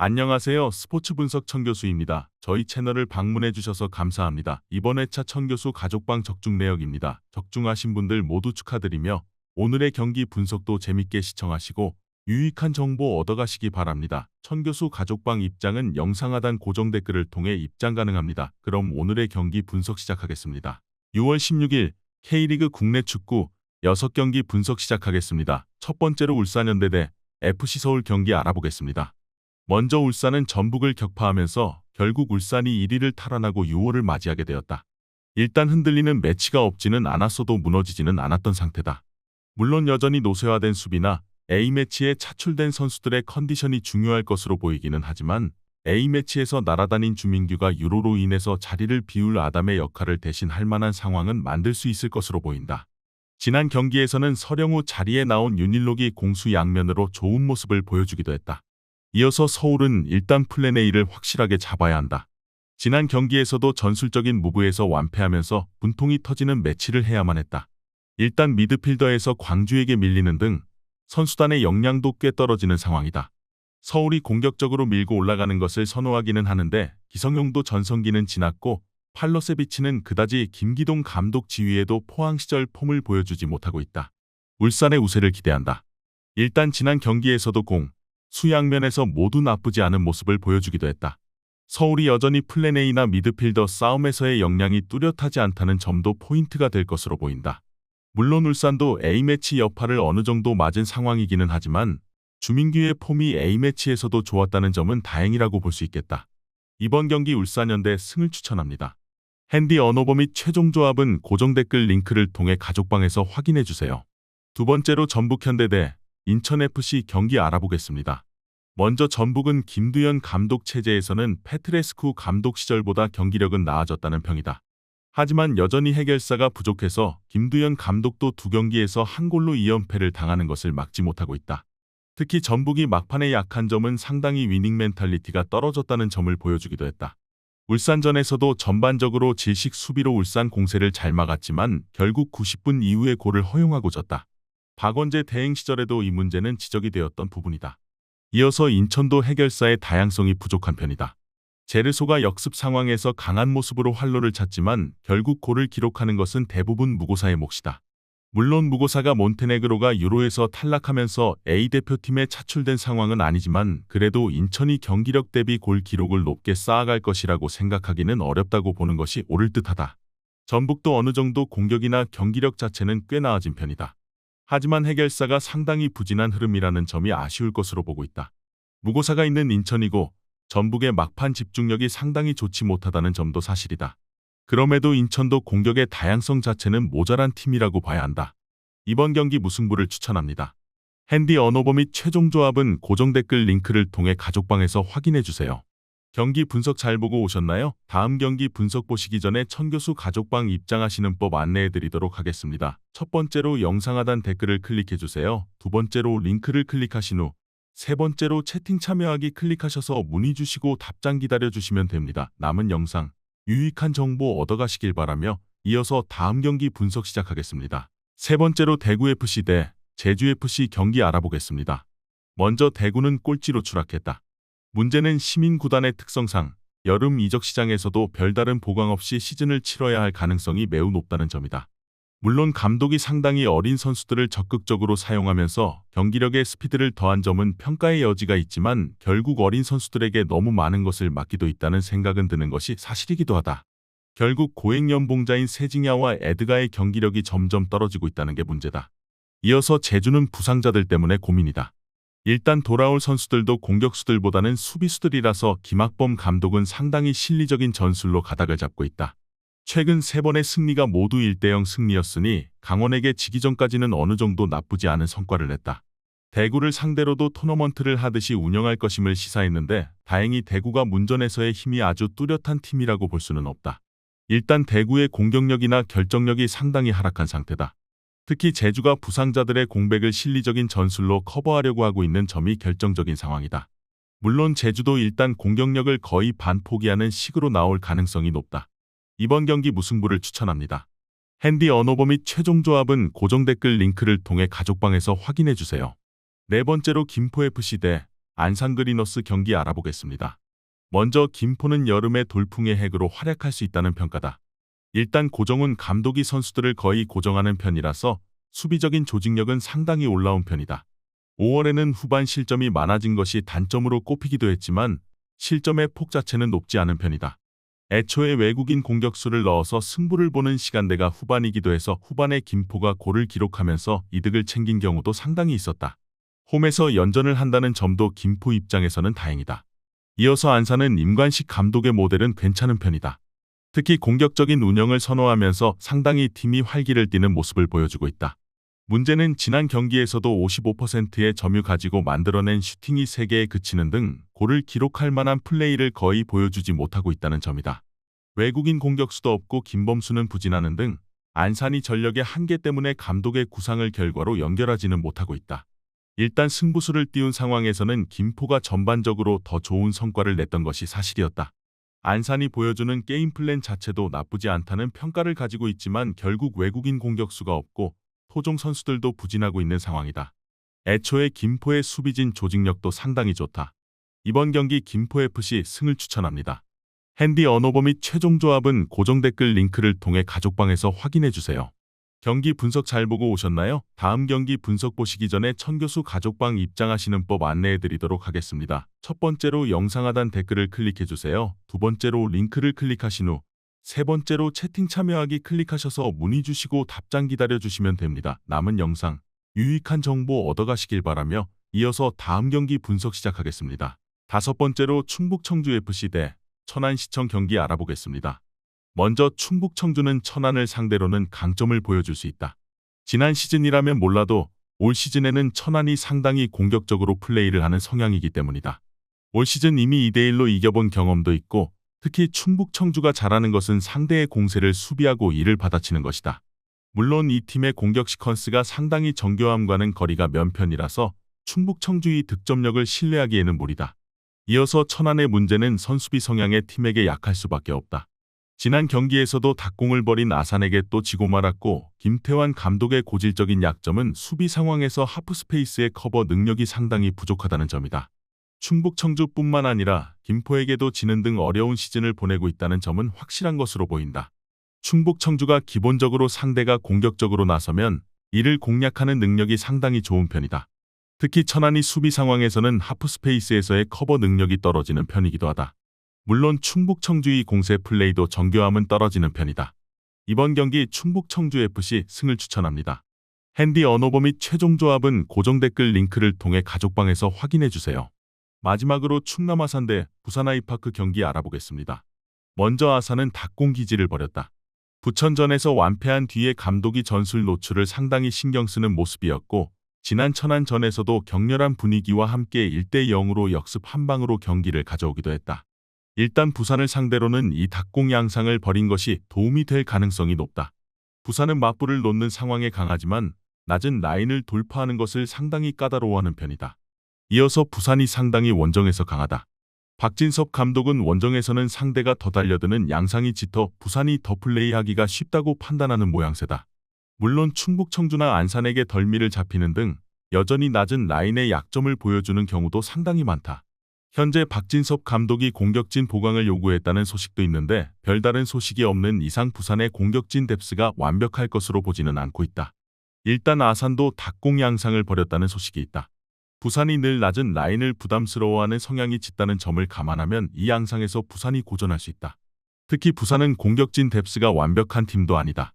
안녕하세요. 스포츠 분석 천교수입니다. 저희 채널을 방문해 주셔서 감사합니다. 이번 회차 천교수 가족방 적중 내역입니다. 적중하신 분들 모두 축하드리며 오늘의 경기 분석도 재밌게 시청하시고 유익한 정보 얻어가시기 바랍니다. 천교수 가족방 입장은 영상 하단 고정 댓글을 통해 입장 가능합니다. 그럼 오늘의 경기 분석 시작하겠습니다. 6월 16일 K리그 국내 축구 6경기 분석 시작하겠습니다. 첫 번째로 울산현대 대 FC서울 경기 알아보겠습니다. 먼저 울산은 전북을 격파하면서 결국 울산이 1위를 탈환하고 6월을 맞이하게 되었다. 일단 흔들리는 매치가 없지는 않았어도 무너지지는 않았던 상태다. 물론 여전히 노쇠화된 수비나 A매치에 차출된 선수들의 컨디션이 중요할 것으로 보이기는 하지만 A매치에서 날아다닌 주민규가 유로로 인해서 자리를 비울 아담의 역할을 대신할 만한 상황은 만들 수 있을 것으로 보인다. 지난 경기에서는 서령우 자리에 나온 윤일록이 공수 양면으로 좋은 모습을 보여주기도 했다. 이어서 서울은 일단 플랜 A를 확실하게 잡아야 한다. 지난 경기에서도 전술적인 무브에서 완패하면서 분통이 터지는 매치를 해야만 했다. 일단 미드필더에서 광주에게 밀리는 등 선수단의 역량도 꽤 떨어지는 상황이다. 서울이 공격적으로 밀고 올라가는 것을 선호하기는 하는데 기성용도 전성기는 지났고 팔로세비치는 그다지 김기동 감독 지휘에도 포항 시절 폼을 보여주지 못하고 있다. 울산의 우세를 기대한다. 일단 지난 경기에서도 공, 수양면에서 모두 나쁘지 않은 모습을 보여주기도 했다. 서울이 여전히 플랜 A나 미드필더 싸움에서의 역량이 뚜렷하지 않다는 점도 포인트가 될 것으로 보인다. 물론 울산도 A매치 여파를 어느 정도 맞은 상황이기는 하지만 주민규의 폼이 A매치에서도 좋았다는 점은 다행이라고 볼 수 있겠다. 이번 경기 울산현대 승을 추천합니다. 핸디 언어버 및 최종 조합은 고정 댓글 링크를 통해 가족방에서 확인해주세요. 두 번째로 전북현대 대 인천FC 경기 알아보겠습니다. 먼저 전북은 김두현 감독 체제에서는 페트레스쿠 감독 시절보다 경기력은 나아졌다는 평이다. 하지만 여전히 해결사가 부족해서 김두현 감독도 두 경기에서 한 골로 2연패를 당하는 것을 막지 못하고 있다. 특히 전북이 막판에 약한 점은 상당히 위닝 멘탈리티가 떨어졌다는 점을 보여주기도 했다. 울산전에서도 전반적으로 질식 수비로 울산 공세를 잘 막았지만 결국 90분 이후에 골을 허용하고 졌다. 박원재 대행 시절에도 이 문제는 지적이 되었던 부분이다. 이어서 인천도 해결사의 다양성이 부족한 편이다. 제르소가 역습 상황에서 강한 모습으로 활로를 찾지만 결국 골을 기록하는 것은 대부분 무고사의 몫이다. 물론 무고사가 몬테네그로가 유로에서 탈락하면서 A대표팀에 차출된 상황은 아니지만 그래도 인천이 경기력 대비 골 기록을 높게 쌓아갈 것이라고 생각하기는 어렵다고 보는 것이 옳을 듯하다. 전북도 어느 정도 공격이나 경기력 자체는 꽤 나아진 편이다. 하지만 해결사가 상당히 부진한 흐름이라는 점이 아쉬울 것으로 보고 있다. 무고사가 있는 인천이고 전북의 막판 집중력이 상당히 좋지 못하다는 점도 사실이다. 그럼에도 인천도 공격의 다양성 자체는 모자란 팀이라고 봐야 한다. 이번 경기 무승부를 추천합니다. 핸디 언어버 및 최종 조합은 고정 댓글 링크를 통해 가족방에서 확인해주세요. 경기 분석 잘 보고 오셨나요? 다음 경기 분석 보시기 전에 천교수 가족방 입장하시는 법 안내해드리도록 하겠습니다. 첫 번째로 영상 하단 댓글을 클릭해주세요. 두 번째로 링크를 클릭하신 후 세 번째로 채팅 참여하기 클릭하셔서 문의 주시고 답장 기다려주시면 됩니다. 남은 영상 유익한 정보 얻어가시길 바라며 이어서 다음 경기 분석 시작하겠습니다. 세 번째로 대구FC 대 제주FC 경기 알아보겠습니다. 먼저 대구는 꼴찌로 추락했다. 문제는 시민구단의 특성상 여름 이적 시장에서도 별다른 보강 없이 시즌을 치러야 할 가능성이 매우 높다는 점이다. 물론 감독이 상당히 어린 선수들을 적극적으로 사용하면서 경기력에 스피드를 더한 점은 평가의 여지가 있지만 결국 어린 선수들에게 너무 많은 것을 맡기도 있다는 생각은 드는 것이 사실이기도 하다. 결국 고액연봉자인 세징야와 에드가의 경기력이 점점 떨어지고 있다는 게 문제다. 이어서 제주는 부상자들 때문에 고민이다. 일단 돌아올 선수들도 공격수들보다는 수비수들이라서 김학범 감독은 상당히 실리적인 전술로 가닥을 잡고 있다. 최근 3번의 승리가 모두 1대0 승리였으니 강원에게 지기 전까지는 어느 정도 나쁘지 않은 성과를 냈다. 대구를 상대로도 토너먼트를 하듯이 운영할 것임을 시사했는데 다행히 대구가 문전에서의 힘이 아주 뚜렷한 팀이라고 볼 수는 없다. 일단 대구의 공격력이나 결정력이 상당히 하락한 상태다. 특히 제주가 부상자들의 공백을 실리적인 전술로 커버하려고 하고 있는 점이 결정적인 상황이다. 물론 제주도 일단 공격력을 거의 반 포기하는 식으로 나올 가능성이 높다. 이번 경기 무승부를 추천합니다. 핸디 언어버 및 최종 조합은 고정 댓글 링크를 통해 가족방에서 확인해주세요. 네 번째로 김포FC 대 안산 그리너스 경기 알아보겠습니다. 먼저 김포는 여름의 돌풍의 핵으로 활약할 수 있다는 평가다. 일단 고정훈 감독이 선수들을 거의 고정하는 편이라서 수비적인 조직력은 상당히 올라온 편이다. 5월에는 후반 실점이 많아진 것이 단점으로 꼽히기도 했지만 실점의 폭 자체는 높지 않은 편이다. 애초에 외국인 공격수를 넣어서 승부를 보는 시간대가 후반이기도 해서 후반에 김포가 골을 기록하면서 이득을 챙긴 경우도 상당히 있었다. 홈에서 연전을 한다는 점도 김포 입장에서는 다행이다. 이어서 안산은 임관식 감독의 모델은 괜찮은 편이다. 특히 공격적인 운영을 선호하면서 상당히 팀이 활기를 띠는 모습을 보여주고 있다. 문제는 지난 경기에서도 55%의 점유 가지고 만들어낸 슈팅이 3개에 그치는 등 골을 기록할 만한 플레이를 거의 보여주지 못하고 있다는 점이다. 외국인 공격수도 없고 김범수는 부진하는 등 안산이 전력의 한계 때문에 감독의 구상을 결과로 연결하지는 못하고 있다. 일단 승부수를 띄운 상황에서는 김포가 전반적으로 더 좋은 성과를 냈던 것이 사실이었다. 안산이 보여주는 게임 플랜 자체도 나쁘지 않다는 평가를 가지고 있지만 결국 외국인 공격수가 없고 토종 선수들도 부진하고 있는 상황이다. 애초에 김포의 수비진 조직력도 상당히 좋다. 이번 경기 김포FC 승을 추천합니다. 핸디 언어버 및 최종 조합은 고정 댓글 링크를 통해 가족방에서 확인해주세요. 경기 분석 잘 보고 오셨나요? 다음 경기 분석 보시기 전에 천교수 가족방 입장하시는 법 안내해드리도록 하겠습니다. 첫 번째로 영상 하단 댓글을 클릭해주세요. 두 번째로 링크를 클릭하신 후 세 번째로 채팅 참여하기 클릭하셔서 문의 주시고 답장 기다려주시면 됩니다. 남은 영상 유익한 정보 얻어가시길 바라며 이어서 다음 경기 분석 시작하겠습니다. 다섯 번째로 충북 청주FC 대 천안시청 경기 알아보겠습니다. 먼저 충북 청주는 천안을 상대로는 강점을 보여줄 수 있다. 지난 시즌이라면 몰라도 올 시즌에는 천안이 상당히 공격적으로 플레이를 하는 성향이기 때문이다. 올 시즌 이미 2대1로 이겨본 경험도 있고 특히 충북 청주가 잘하는 것은 상대의 공세를 수비하고 이를 받아치는 것이다. 물론 이 팀의 공격 시퀀스가 상당히 정교함과는 거리가 먼 편이라서 충북 청주의 득점력을 신뢰하기에는 무리다. 이어서 천안의 문제는 선수비 성향의 팀에게 약할 수밖에 없다. 지난 경기에서도 닭공을 벌인 아산에게 또 지고 말았고 김태환 감독의 고질적인 약점은 수비 상황에서 하프스페이스의 커버 능력이 상당히 부족하다는 점이다. 충북 청주뿐만 아니라 김포에게도 지는 등 어려운 시즌을 보내고 있다는 점은 확실한 것으로 보인다. 충북 청주가 기본적으로 상대가 공격적으로 나서면 이를 공략하는 능력이 상당히 좋은 편이다. 특히 천안이 수비 상황에서는 하프스페이스에서의 커버 능력이 떨어지는 편이기도 하다. 물론 충북 청주의 공세 플레이도 정교함은 떨어지는 편이다. 이번 경기 충북 청주FC 승을 추천합니다. 핸디 언어버 및 최종 조합은 고정 댓글 링크를 통해 가족방에서 확인해주세요. 마지막으로 충남 아산 대 부산 아이파크 경기 알아보겠습니다. 먼저 아산은 닭공 기지를 벌였다. 부천전에서 완패한 뒤에 감독이 전술 노출을 상당히 신경 쓰는 모습이었고 지난 천안전에서도 격렬한 분위기와 함께 1대0으로 역습 한 방으로 경기를 가져오기도 했다. 일단 부산을 상대로는 이 닭공 양상을 벌인 것이 도움이 될 가능성이 높다. 부산은 맞불을 놓는 상황에 강하지만 낮은 라인을 돌파하는 것을 상당히 까다로워하는 편이다. 이어서 부산이 상당히 원정에서 강하다. 박진섭 감독은 원정에서는 상대가 더 달려드는 양상이 짙어 부산이 더 플레이하기가 쉽다고 판단하는 모양새다. 물론 충북 청주나 안산에게 덜미를 잡히는 등 여전히 낮은 라인의 약점을 보여주는 경우도 상당히 많다. 현재 박진섭 감독이 공격진 보강을 요구했다는 소식도 있는데 별다른 소식이 없는 이상 부산의 공격진 뎁스가 완벽할 것으로 보지는 않고 있다. 일단 아산도 닭공 양상을 벌였다는 소식이 있다. 부산이 늘 낮은 라인을 부담스러워하는 성향이 짙다는 점을 감안하면 이 양상에서 부산이 고전할 수 있다. 특히 부산은 공격진 뎁스가 완벽한 팀도 아니다.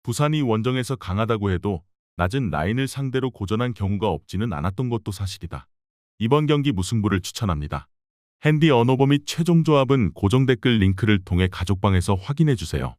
부산이 원정에서 강하다고 해도 낮은 라인을 상대로 고전한 경우가 없지는 않았던 것도 사실이다. 이번 경기 무승부를 추천합니다. 핸디 언어버 및 최종 조합은 고정 댓글 링크를 통해 가족방에서 확인해주세요.